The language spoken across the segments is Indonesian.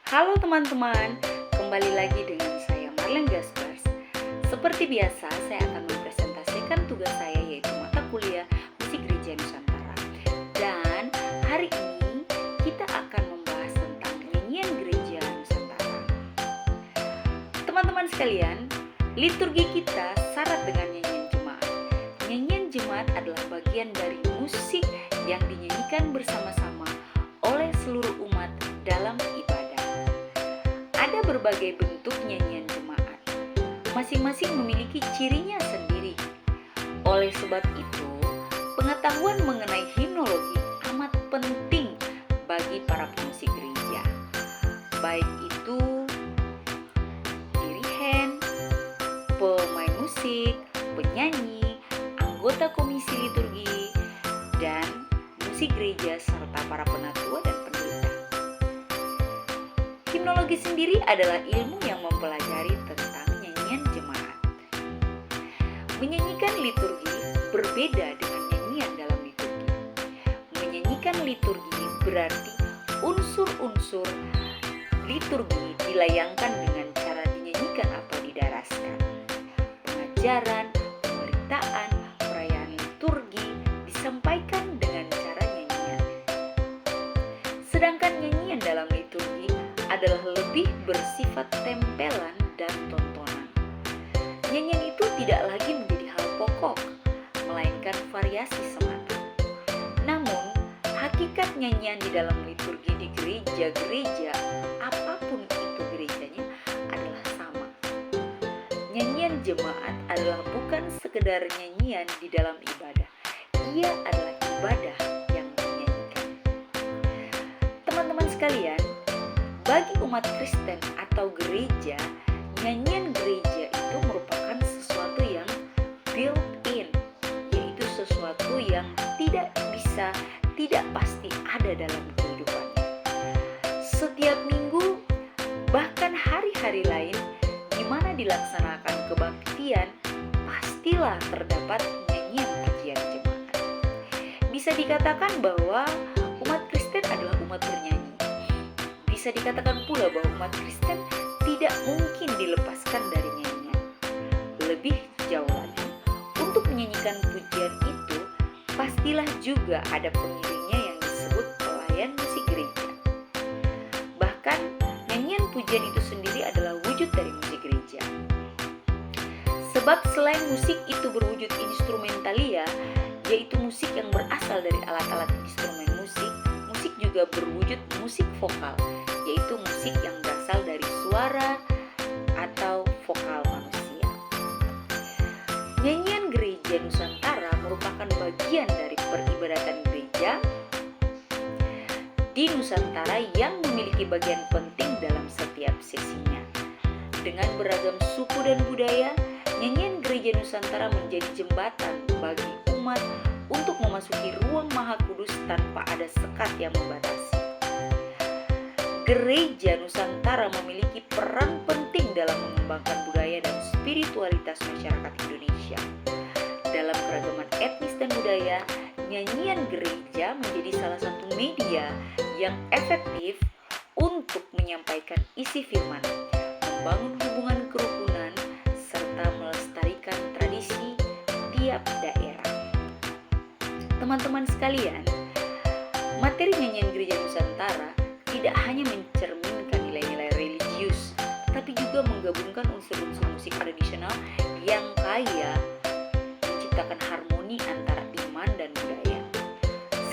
Halo teman-teman, kembali lagi dengan saya Marlen Gaspars. Seperti biasa, saya akan mempresentasikan tugas saya yaitu mata kuliah Musik Gereja Nusantara. Dan hari ini kita akan membahas tentang nyanyian Gereja Nusantara. Teman-teman sekalian, liturgi kita syarat dengan nyanyian jemaat. Nyanyian jemaat adalah bagian dari musik yang dinyanyikan bersama-sama oleh seluruh umat dalam ibadah. Ada berbagai bentuk nyanyian jemaat. Masing-masing memiliki cirinya sendiri. Oleh sebab itu, pengetahuan mengenai himnologi amat penting bagi para pemusik gereja. Baik itu dirihen, pemain musik, penyanyi, anggota komisi liturgi, dan musik gereja serta para penatua dan pendeta. Himnologi sendiri adalah ilmu yang mempelajari tentang nyanyian jemaat. Menyanyikan liturgi berbeda dengan nyanyian dalam liturgi. Menyanyikan liturgi berarti unsur-unsur liturgi dilayangkan dengan cara dinyanyikan atau didaraskan. Pengajaran, pemberitaan, perayaan liturgi disampaikan dengan cara nyanyian. Sedangkan nyanyian dalam liturgi adalah lebih bersifat tempelan dan tontonan. Nyanyian itu tidak lagi menjadi hal pokok, melainkan variasi semata. Namun, hakikat nyanyian di dalam liturgi di gereja-gereja, apapun itu gerejanya, adalah sama. Nyanyian jemaat adalah bukan sekedar nyanyian di dalam ibadah. Ia adalah ibadah yang menyanyikan. Teman-teman sekalian, bagi umat Kristen atau gereja, nyanyian gereja itu merupakan sesuatu yang built-in, yaitu sesuatu yang tidak pasti ada dalam kehidupannya. Setiap minggu, bahkan hari-hari lain, di mana dilaksanakan kebaktian, pastilah terdapat nyanyian pujian jemaat. Bisa dikatakan bahwa umat Kristen adalah umat bernyanyi. Bisa dikatakan pula bahwa umat Kristen tidak mungkin dilepaskan dari nyanyian. Lebih jauh lagi, untuk menyanyikan pujian itu, pastilah juga ada pengiringnya yang disebut pelayan musik gereja. Bahkan, nyanyian pujian itu sendiri adalah wujud dari musik gereja. Sebab selain musik itu berwujud instrumentalia, yaitu musik yang berasal dari alat-alat instrumen musik, musik juga berwujud musik vokal, yaitu musik yang berasal dari suara atau vokal manusia. Nyanyian Gereja Nusantara merupakan bagian dari peribadatan gereja di Nusantara yang memiliki bagian penting dalam setiap sesinya. Dengan beragam suku dan budaya, nyanyian Gereja Nusantara menjadi jembatan bagi umat untuk memasuki ruang Maha Kudus tanpa ada sekat yang membatasi. Gereja Nusantara memiliki peran penting dalam mengembangkan budaya dan spiritualitas masyarakat Indonesia. Dalam keragaman etnis dan budaya, nyanyian gereja menjadi salah satu media yang efektif untuk menyampaikan isi firman, membangun hubungan kerukunan, serta melestarikan tradisi tiap daerah. Teman-teman sekalian, materi nyanyian Gereja Nusantara tidak hanya mencerminkan nilai-nilai religius, tapi juga menggabungkan unsur-unsur musik tradisional yang kaya, menciptakan harmoni antara iman dan budaya.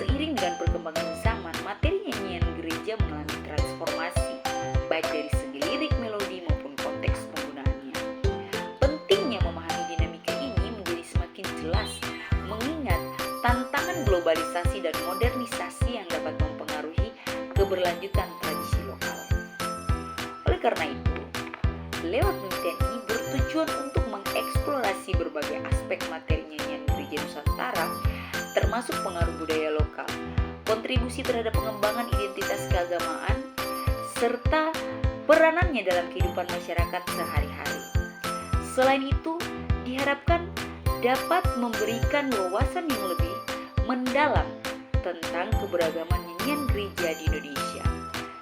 Seiring dengan perkembangan zaman, materi nyanyian gereja mengalami transformasi, baik dari segi lirik, melodi, maupun konteks penggunaannya. Pentingnya memahami dinamika ini menjadi semakin jelas, mengingat tantangan globalisasi dan modernisasi yang dapat mempengaruhi keberlanjutan tradisi lokal. Oleh karena itu, lewat penelitian ini bertujuan untuk mengeksplorasi berbagai aspek materi nyanyian Gereja Nusantara, termasuk pengaruh budaya lokal, kontribusi terhadap pengembangan identitas keagamaan, serta peranannya dalam kehidupan masyarakat sehari-hari. Selain itu, diharapkan dapat memberikan wawasan yang lebih mendalam tentang keberagaman nyanyian gereja di Indonesia,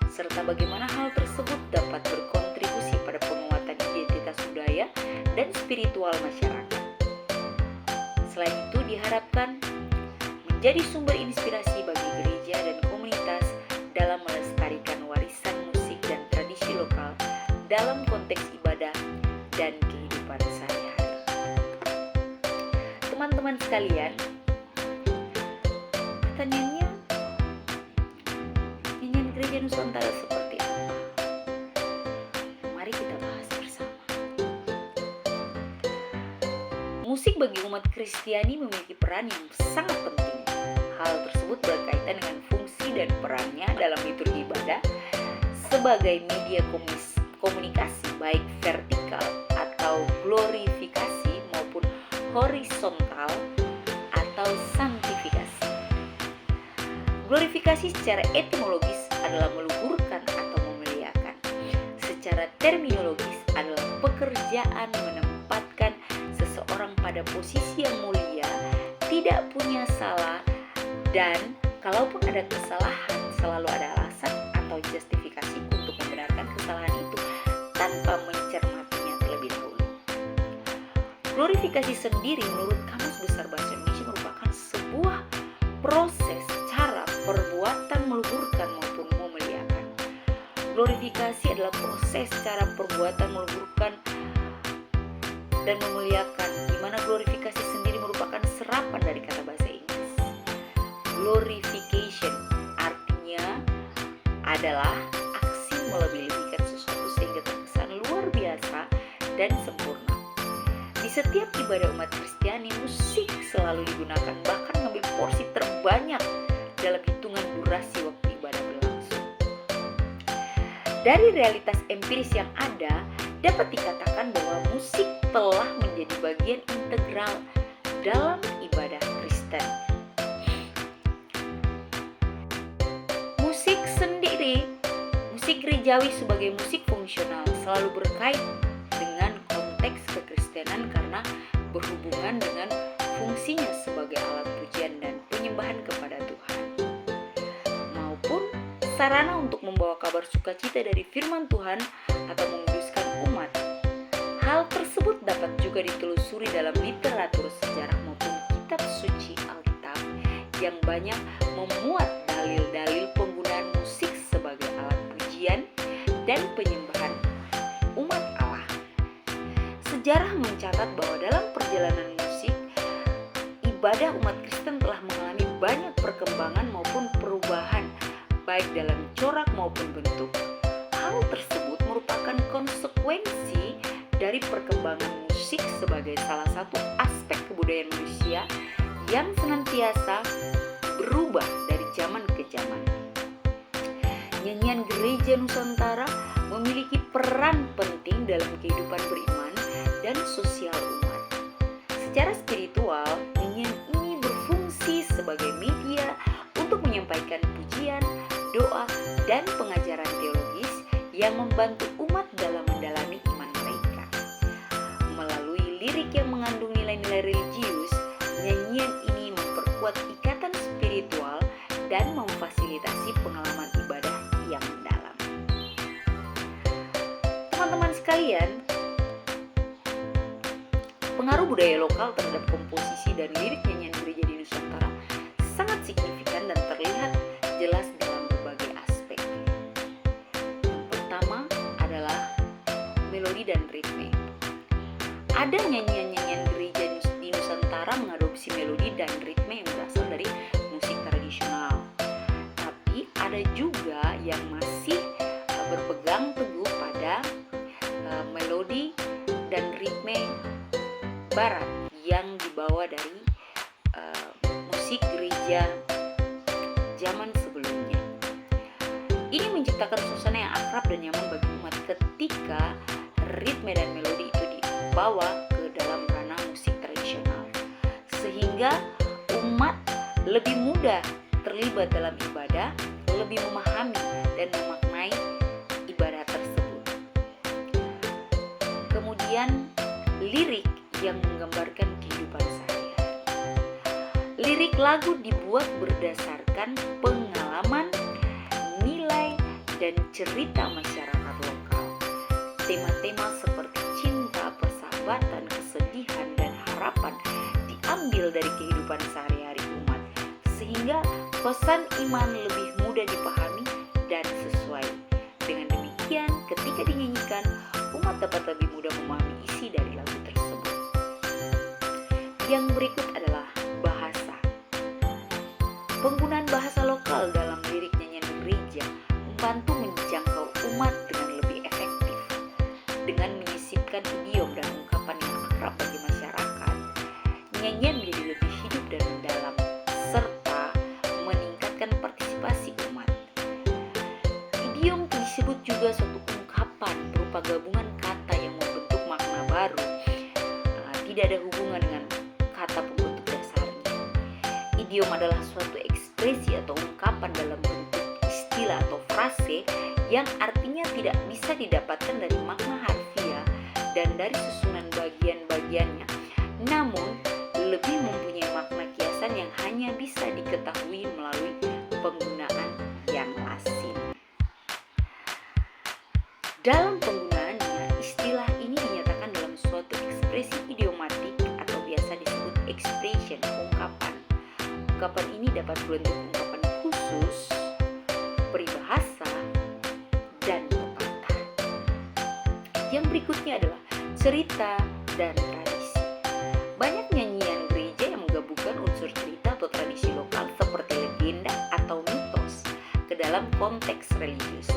serta bagaimana hal tersebut tersebut dapat berkontribusi pada penguatan identitas budaya dan spiritual masyarakat. Selain itu diharapkan menjadi sumber inspirasi bagi gereja dan komunitas dalam melestarikan warisan musik dan tradisi lokal dalam konteks ibadah dan kehidupan sehari-hari. Teman-teman sekalian, pertanyaannya, nyanyian gereja Nusantara seperti apa? Mari kita bahas bersama. Musik bagi umat Kristiani memiliki peran yang sangat penting. Hal tersebut berkaitan dengan fungsi dan perannya dalam liturgi ibadah sebagai media komunikasi baik vertikal atau glorifikasi maupun horizontal atau sanktifikasi. Glorifikasi secara etimologis adalah meluhurkan atau memuliakan. Secara terminologis adalah pekerjaan menempatkan seseorang pada posisi yang mulia, tidak punya salah, dan kalaupun ada kesalahan selalu ada alasan atau justifikasi untuk membenarkan kesalahan itu tanpa mencermatinya terlebih dahulu. Glorifikasi sendiri menurut Kamus Besar Bahasa Indonesia merupakan sebuah proses, cara, perbuatan meluhurkan maupun memuliakan. Glorifikasi adalah proses, cara, perbuatan meluhurkan dan memuliakan, di mana glorifikasi sendiri merupakan serapan dari kata bahasa Inggris. Glorification artinya adalah aksi melebih-lebihkan sesuatu sehingga terkesan luar biasa dan sempurna. Di setiap ibadah umat Kristiani, musik selalu digunakan, bahkan mengambil porsi terbanyak dalam hitungan durasi waktu ibadah berlangsung. Dari realitas empiris yang ada, dapat dikatakan bahwa musik telah menjadi bagian integral dalam ibadah Kristen. Musik gerejawi sebagai musik fungsional selalu berkait dengan konteks kekristenan karena berhubungan dengan fungsinya sebagai alat pujian dan penyembahan kepada Tuhan, maupun sarana untuk membawa kabar sukacita dari firman Tuhan atau menguduskan umat. Hal tersebut dapat juga ditelusuri dalam literatur sejarah maupun kitab suci Alkitab yang banyak memuat dalil-dalil penggunaan musik sebagai alat pujian dan penyembahan umat Allah. Sejarah mencatat bahwa dalam perjalanan musik, ibadah umat Kristen telah mengalami banyak perkembangan maupun perubahan, baik dalam corak maupun bentuk. Hal tersebut merupakan konsekuensi dari perkembangan musik sebagai salah satu aspek kebudayaan manusia yang senantiasa berubah dari zaman ke zaman. Nyanyian gereja Nusantara memiliki peran penting dalam kehidupan beriman dan sosial umat. Secara spiritual, nyanyian ini berfungsi sebagai media untuk menyampaikan pujian, doa, dan pengajaran teologis yang membantu umat dalam mendalami iman mereka. Melalui lirik yang mengandung nilai-nilai religius, nyanyian ini memperkuat ikatan spiritual dan memfasilitasi pengalaman ibadah yang mendalam. Teman-teman sekalian, pengaruh budaya lokal terhadap komposisi dan lirik nyanyian gereja di Nusantara sangat signifikan dan terlihat jelas dalam berbagai aspek. Yang pertama adalah melodi dan ritme. Ada nyanyian-nyanyian gereja di Nusantara mengadopsi melodi dan ritme yang berasal dari musik tradisional. Tapi ada juga yang masih berpegang teguh pada melodi dan ritme barat yang dibawa dari musik gereja zaman sebelumnya. Ini menciptakan suasana yang akrab dan nyaman bagi umat ketika ritme dan melodi itu dibawa ke dalam ranah musik tradisional, sehingga umat lebih mudah terlibat dalam ibadah, lebih memahami dan memaknai ibadah tersebut. Kemudian lirik yang menggambarkan kehidupan sehari-hari. Lirik lagu dibuat berdasarkan pengalaman, nilai, dan cerita masyarakat lokal. Tema-tema seperti cinta, persahabatan, kesedihan, dan harapan diambil dari kehidupan sehari-hari umat, sehingga pesan iman lebih mudah dipahami dan sesuai. Dengan demikian, ketika dinyanyikan, umat dapat lebih mudah memahami isi dari lagu tersebut. Yang berikut adalah bahasa. Penggunaan bahasa lokal dalam lirik nyanyian gereja membantu menjangkau umat dengan lebih efektif. Dengan menyisipkan idiom dan ungkapan yang akrab bagi masyarakat, nyanyian menjadi lebih hidup dan mendalam, serta meningkatkan partisipasi umat. Idiom disebut juga suatu ungkapan berupa gabungan kata yang membentuk makna baru. Tidak ada hubungan dengan kata pembentuk dasarnya. Idiom adalah suatu ekspresi atau ungkapan dalam bentuk istilah atau frase yang artinya tidak bisa didapatkan dari makna harfiah dan dari susunan bagian-bagiannya, namun lebih mempunyai makna kiasan yang hanya bisa diketahui melalui penggunaan yang asing. Dalam penggunaannya, istilah ini dinyatakan dalam suatu ekspresi idiomatik atau biasa disebut expression, ungkapan. Ungkapan ini dapat berbentuk ungkapan khusus, peribahasa, dan pepatah. Yang berikutnya adalah cerita dan tradisi. Banyak nyanyian gereja yang menggabungkan unsur cerita atau tradisi lokal seperti legenda atau mitos ke dalam konteks religius.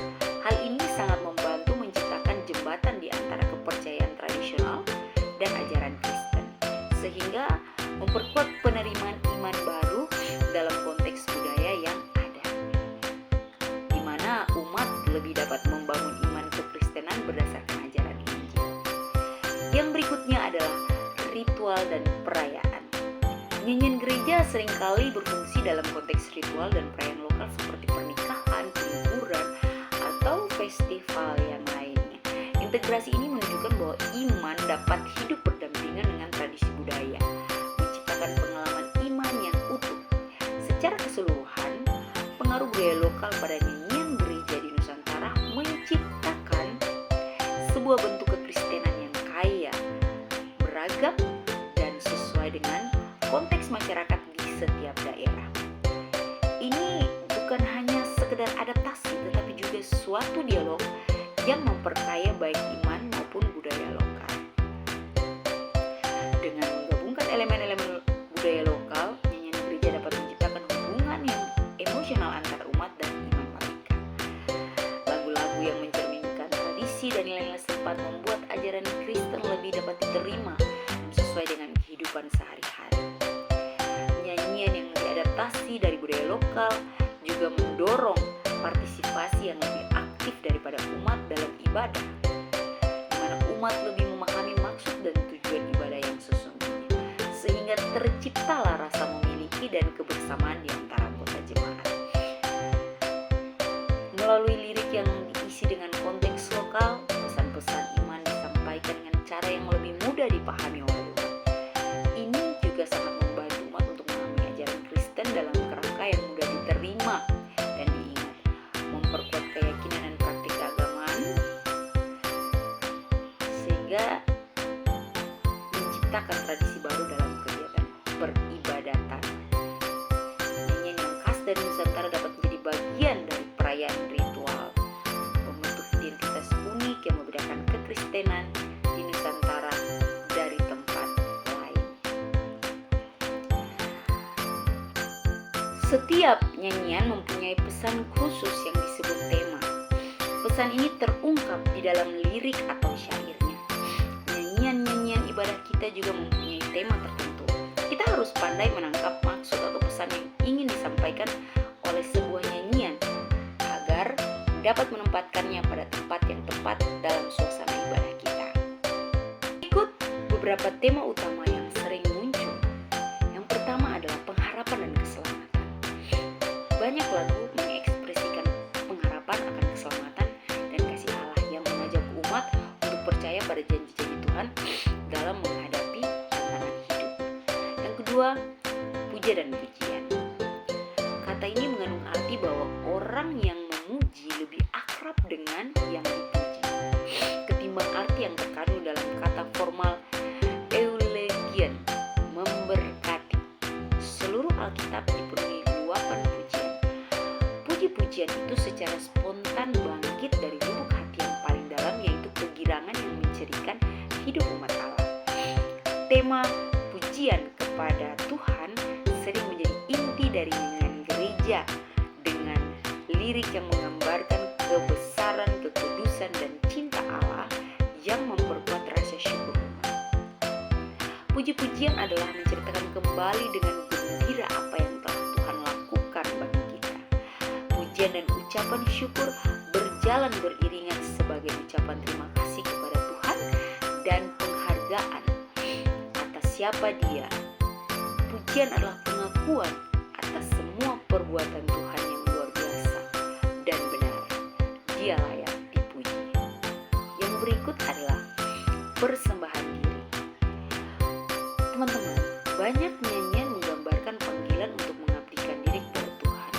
Hal ini sangat membantu menciptakan jembatan di antara kepercayaan tradisional dan ajaran Kristen, sehingga memperkuat penerimaan iman baru dalam konteks budaya yang ada, di mana umat lebih dapat membangun iman kekristenan berdasarkan ajaran Injil. Yang berikutnya adalah ritual dan perayaan. Nyanyian gereja seringkali berfungsi dalam konteks ritual dan perayaan lokal seperti pernikahan, penguburan, atau festival yang lainnya. Integrasi ini menunjukkan bahwa iman dapat hidup berdampingan dengan tradisi budaya, menciptakan pengalaman iman yang utuh. Secara keseluruhan, pengaruh budaya lokal pada nyanyian gereja di Nusantara menciptakan sebuah bentuk kekristenan yang kaya, beragam, dan sesuai dengan konteks masyarakat di setiap daerah. Ini bukan hanya sekedar adaptasi, tetapi juga suatu dialog yang memperkaya baik iman maupun budaya lokal. Dengan menggabungkan elemen-elemen budaya lokal, nyanyian gereja dapat menciptakan hubungan yang emosional antar umat dan iman mereka. Lagu-lagu yang mencerminkan tradisi dan nilai-nilai setempat membuat ajaran Kristen lebih dapat diterima dan sesuai dengan kehidupan sehari-hari. Nyanyian yang diadaptasi dari budaya lokal juga mendorong partisipasi yang lebih aktif daripada umat dalam ibadah, di mana umat lebih memahami maksud dan tujuan ibadah yang sesungguhnya, sehingga terciptalah rasa memiliki dan kebersamaan di antara anggota jemaat. Melalui lirik yang diisi dengan konteks lokal, pesan-pesan iman disampaikan dengan cara yang lebih mudah dipahami oleh umat. Ini juga sangat membantu umat untuk memahami ajaran Kristen dalam kerangka yang mudah diterima dan diingat, memperkuat keyakinan dan praktik keagamaan, sehingga menciptakan tradisi baru dalam kegiatan peribadatan. Nyanyian yang khas dari Nusantara dapat menjadi bagian dari perayaan ritual, membentuk identitas unik yang membedakan kekristenan di Nusantara dari tempat lain. Setiap nyanyian mempunyai pesan khusus yang disebut tema. Pesan ini terungkap di dalam lirik atau syairnya. Nyanyian-nyanyian ibadah kita juga mempunyai tema tertentu. Kita harus pandai menangkap maksud atau pesan yang ingin disampaikan oleh sebuah nyanyian agar dapat menempatkannya pada tempat yang tepat dalam suasana ibadah kita. Ikut beberapa tema utama yang sering muncul. Yang pertama adalah pengharapan dan keselamatan. Banyak lagu mengekspresikan pengharapan akan keselamatan dan kasih Allah yang mengajak umat untuk percaya pada janji-janji Tuhan dalam menghadapi tantangan hidup. Yang kedua, puja dan pujian. Kata ini mengandung arti bahwa orang yang memuji lebih akrab akrab dengan yang dipuji, ketimbang arti yang terkandung dalam kata formal eulogian, memberkati. Seluruh Alkitab dipenuhi luapan pujian. Puji-pujian itu secara spontan bangkit dari lubuk hati yang paling dalam, yaitu kegirangan yang mencerikan hidup umat Allah. Tema pujian kepada Tuhan sering menjadi inti dari nyanyian gereja dengan lirik yang menggambarkan kebesaran, kekudusan, dan cinta Allah yang memperkuat rasa syukur umat. Puji-pujian adalah menceritakan kembali dengan gembira apa yang telah Tuhan lakukan bagi kita. Pujian dan ucapan syukur berjalan beriringan sebagai ucapan terima kasih kepada Tuhan dan penghargaan atas siapa Dia. Pujian adalah pengakuan atas semua perbuatan Tuhan yang luar biasa dan benar. Dia layak dipuji. Yang berikut adalah persembahan diri. Teman-teman, banyak nyanyian menggambarkan panggilan untuk mengabdikan diri kepada Tuhan,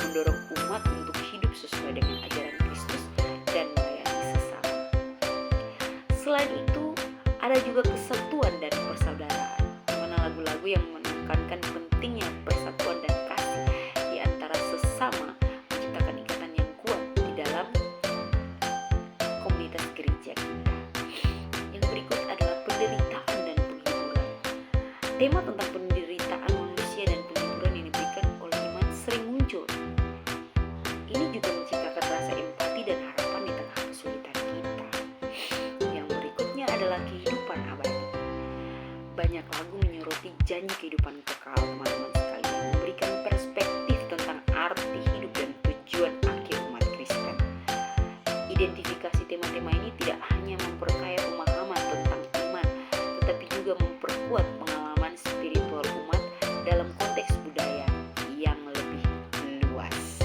mendorong umat untuk hidup sesuai dengan ajaran Kristus dan melayani sesama. Selain itu, ada juga kesatuan dan persaudaraan, di mana lagu-lagu yang menekankan pentingnya persatuan dan kasih di antara sesama menciptakan ikatan yang kuat di dalam komunitas gereja kita. Yang berikut adalah penderitaan dan penghiburan. Tema tentang penderitaan manusia dan penghiburan yang diberikan oleh iman sering muncul. Ini juga menciptakan rasa empati dan harapan di tengah kesulitan kita. Yang berikutnya adalah kehidupan abadi. Banyak lagu menyoroti janji kehidupan kekal, teman-teman sekalian, memberikan perspektif tentang arti hidup dan tujuan akhir umat Kristen. Identifikasi tema-tema ini tidak hanya memperkaya pemahaman tentang iman, tetapi juga memperkuat pengalaman spiritual umat dalam konteks budaya yang lebih luas.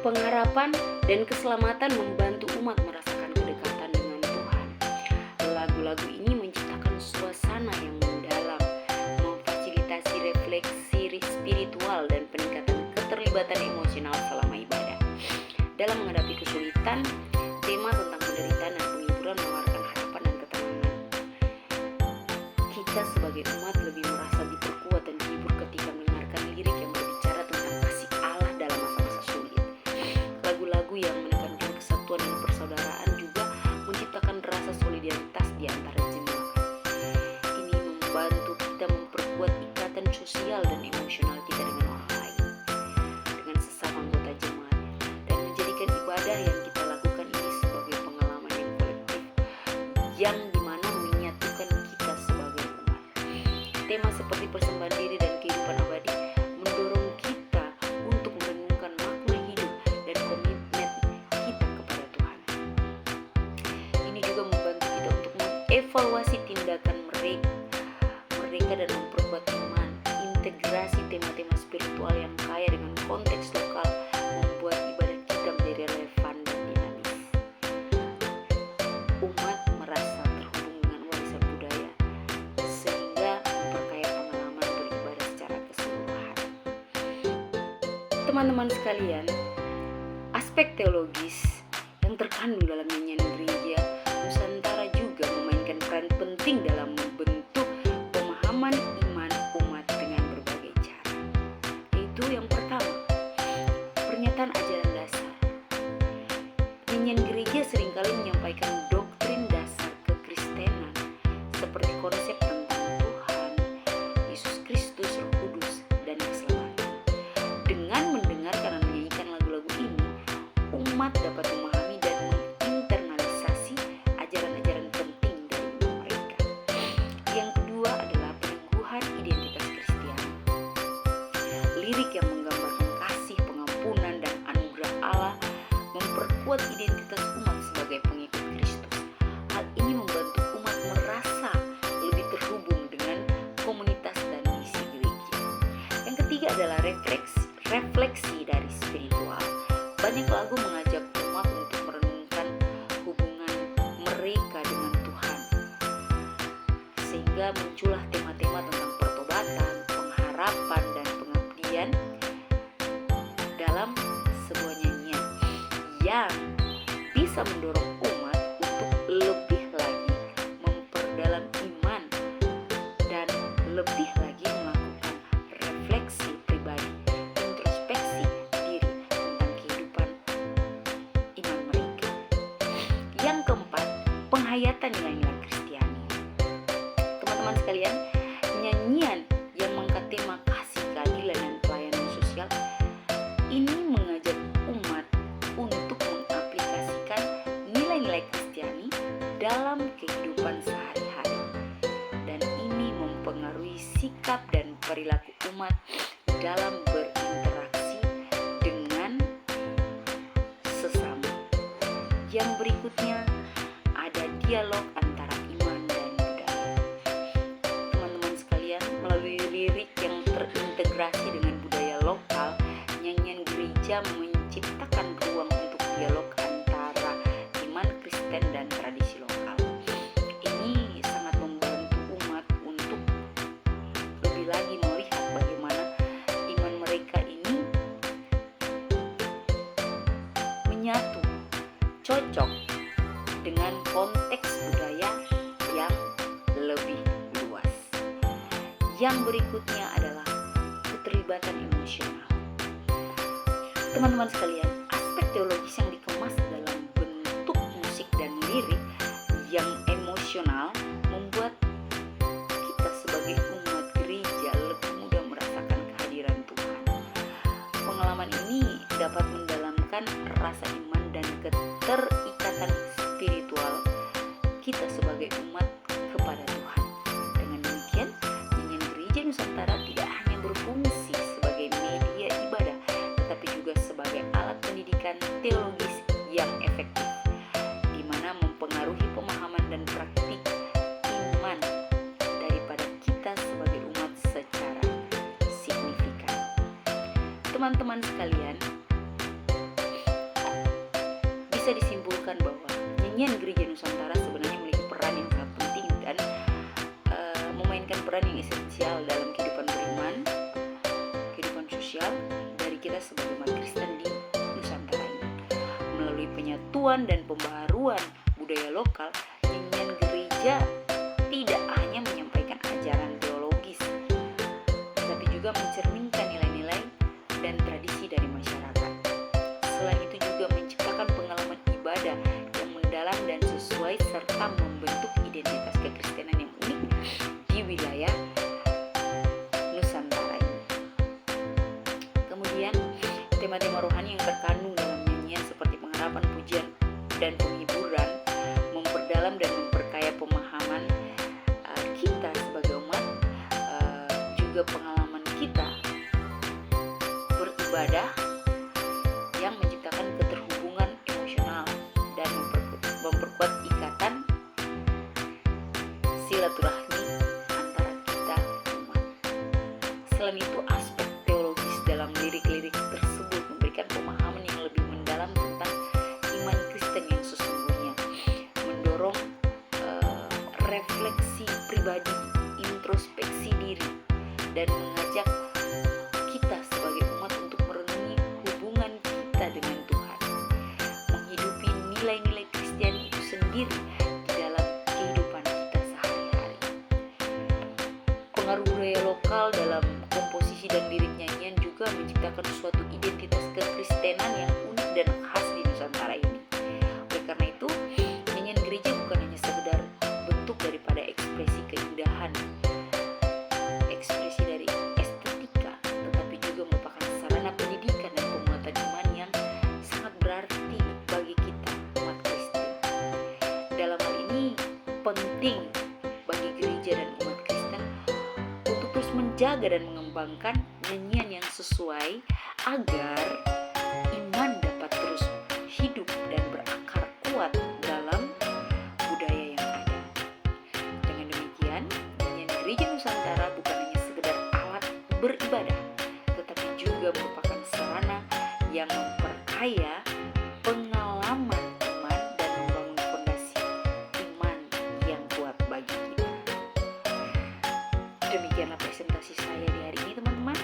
Pengharapan dan keselamatan membantu umat merasakan kedekatan dengan Tuhan. Lagu-lagu ini menciptakan suasana yang mendalam, memfasilitasi refleksi spiritual dan peningkatan keterlibatan emosional selama ibadah. Dalam menghadapi kesulitan, tema tentang penderitaan dan penghiburan menawarkan harapan dan ketenangan. Kita sebagai umat lebih merasa diperkuat dan dihibur ketika mendengarkan lirik yang berbicara tentang kasih Allah dalam masa-masa sulit. Lagu-lagu yang menekankan kesatuan dan persaudaraan juga menciptakan rasa solidaritas di antara jemaat. Ini membantu kita memperkuat ikatan sosial dan emosional kita dengan orang lain, dengan sesama anggota jemaat, dan menjadikan ibadah yang kita lakukan ini sebagai pengalaman yang kolektif yang dimana menyatukan kita sebagai umat. Tema seperti persembahan diri dan kehidupan abadi mendorong kita untuk merenungkan makna hidup dan komitmen kita kepada Tuhan. Ini juga membantu kita untuk mengevaluasi tindakan mereka dan memperkuat iman. Integrasi tema-tema spiritual yang kaya dengan konteks lokal membuat ibadah kita menjadi relevan dan dinamis. Umat merasa terhubung dengan warisan budaya sehingga memperkaya pengalaman beribadah secara keseluruhan. Teman-teman sekalian, aspek teologis yang terkandung dalam nyanyian gereja Nusantara juga memainkan peran penting dalam membentuk pemahaman iman umat dengan berbagai cara. Yaitu yang pertama, pernyataan ajaran dasar. Nyanyian gereja seringkali menyampaikan doktrin dasar kekristenan seperti konsep tentang Tuhan, Yesus Kristus, Roh Kudus, dan keselamatan. Dengan mendengarkan dan menyanyikan lagu-lagu ini, umat dapat memahami dan menginternalisasi ajaran-ajaran penting dari iman mereka. Yang kedua adalah peneguhan identitas Kristiani. Lirik yang menggambarkan kasih, pengampunan, dan anugerah Allah memperkuat identitas umat sebagai pengikut Kristus. Hal ini membantu umat merasa lebih terhubung dengan komunitas dan misi gereja. Yang ketiga adalah refleksi dari spiritual. Banyak lagu mengajak umat untuk merenungkan hubungan mereka dengan Tuhan, sehingga muncullah tema-tema tentang pertobatan, pengharapan, dan pengabdian dalam sebuah nyanyian yang bisa mendorong umat untuk lebih lagi memperdalam iman dan lebih lagi melakukan refleksi pribadi, introspeksi diri tentang kehidupan iman mereka. Yang keempat, penghayatan nilai-nilai Kristiani. Teman-teman sekalian, nyanyian yang mengangkat tema kasih, keadilan, dan pelayanan sosial ini mengajak umat untuk mengaplikasikan nilai-nilai Kristiani dalam kehidupan sehari-hari, dan ini mempengaruhi sikap dan perilaku umat dalam berinteraksi dengan sesama. Yang berikutnya ada dialog antara iman dan budaya. Teman-teman sekalian, melalui lirik yang terintegrasi dengan budaya lokal, nyanyian gereja menciptakan ruang untuk dialog antara iman Kristen dan tradisi lokal. Ini sangat membantu umat untuk lebih lagi melihat bagaimana iman mereka ini menyatu, cocok dengan konteks budaya yang lebih luas. Yang berikutnya adalah keterlibatan emosional. Teman-teman sekalian, aspek teologis yang dikemas dalam bentuk musik dan lirik yang emosional membuat kita sebagai umat gereja lebih mudah merasakan kehadiran Tuhan. Pengalaman ini dapat mendalamkan rasa iman dan keterikatan spiritual kita sebagai umat kepada Tuhan. Dengan demikian, nyanyian gereja Nusantara tidak hanya berfungsi sebagai media ibadah, tetapi juga sebagai alat pendidikan teologis yang efektif, di mana mempengaruhi pemahaman dan praktik iman daripada kita sebagai umat secara signifikan. Teman-teman sekalian, bisa disimpulkan bahwa nyanyian gereja Nusantara sebenarnya memiliki peran yang sangat penting dan memainkan peran yang esensial dalam kehidupan beriman, kehidupan sosial dari kita sebagai umat Kristen di Nusantara ini. Melalui penyatuan dan pembaharuan budaya lokal, nyanyian gereja tidak hanya menyampaikan ajaran teologis, tetapi juga mencerminkan nilai-nilai dan tradisi dari masyarakat. Selain itu juga menciptakan pengalaman ibadah yang mendalam dan sesuai serta membentuk identitas kekristenan yang unik di wilayah Nusantara ini. Kemudian tema-tema rohani yang terkandung dalam nyanyian seperti pengharapan, pujian, dan penghiburan memperdalam dan memperkaya pemahaman kita sebagai umat, juga pengalaman kita beribadah yang menciptakan keterhubungan emosional dan memperkuat ikatan silaturahmi antara kita umat. Selain itu, aspek teologis dalam lirik-lirik tersebut memberikan pemahaman yang lebih mendalam tentang iman Kristen yang sesungguhnya, mendorong refleksi pribadi, introspeksi diri, dan mengajak kita sebagai umat untuk merenungi hubungan kita dengan Tuhan, menghidupi nilai-nilai Kristiani itu sendiri di dalam kehidupan kita sehari-hari. Pengaruh budaya lokal dalam komposisi dan lirik nyanyian juga menciptakan suatu identitas kekristenan yang unik dan khas di Nusantara ini. Oleh karena itu, nyanyian gereja bukan hanya sekedar bentuk daripada ekspresi keindahan, ekspresi dari estetika, tetapi juga merupakan sarana pendidikan dan penguatan iman yang sangat berarti bagi kita umat Kristen. Dalam hal ini penting bagi gereja dan umat Kristen untuk terus menjaga dan mengembangkan nyanyian yang sesuai agar iman dapat terus hidup dan berakar kuat dalam budaya yang ada. Dengan demikian, nyanyian gereja Nusantara bukan hanya sekedar alat beribadah, tetapi juga merupakan sarana yang memperkaya pengalaman iman dan membangun fondasi iman yang kuat bagi kita. Demikianlah presentasi saya di hari ini, teman-teman.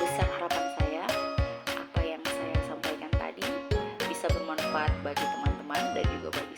Besar harapan saya apa yang saya sampaikan tadi bisa bermanfaat bermanfaat bagi teman-teman dan juga bagi